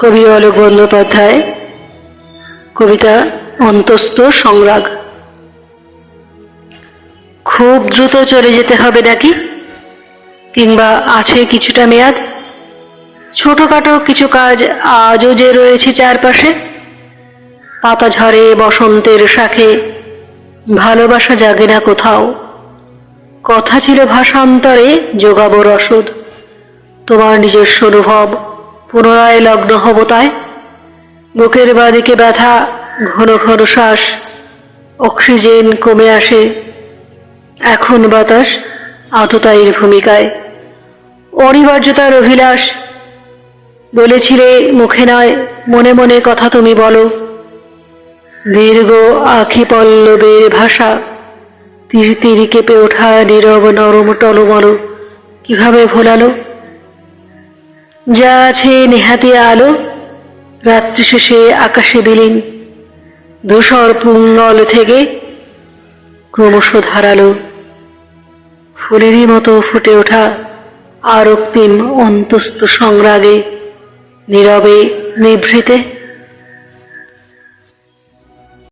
কবি অলোক বন্দ্যোপাধ্যায়, কবিতা অন্তস্থ সংরাগ। খুব দ্রুত চলে যেতে হবে নাকি, কিংবা আছে কিছুটা মেয়াদ? ছোটখাটো কিছু কাজ আজও যে রয়েছে চারপাশে। পাতা ঝরে বসন্তের শাখে, ভালোবাসা জাগে না কোথাও। কথা ছিল ভাষান্তরে, যোগাবো রসদ। তোমার নিজস্ব অনুভব, পুনরায় লগ্ন হব তাই। বুকের বাদিকে ব্যথা, ঘন ঘন শ্বাস, অক্সিজেন কমে আসে। এখন বাতাস আততায়ীর ভূমিকায়। অনিবার্যতার অভিলাষ, বলেছিলে মুখে নয় মনে মনে কথা তুমি বলো। দীর্ঘ আখি পল্লবের ভাষা, তীর তীর কেঁপে ওঠা নীরব নরম টলমল কিভাবে ভোলালো। যা আছে নেহাতি আলো, রাত্রি শেষে আকাশে বিলীন। ধূসর পুঙ্গল থেকে ক্রমশ ধারালো, ফুলেরই মতো ফুটে ওঠা আর অন্তিম অন্তস্থ সংরাগে, নীরবে নিভৃতে।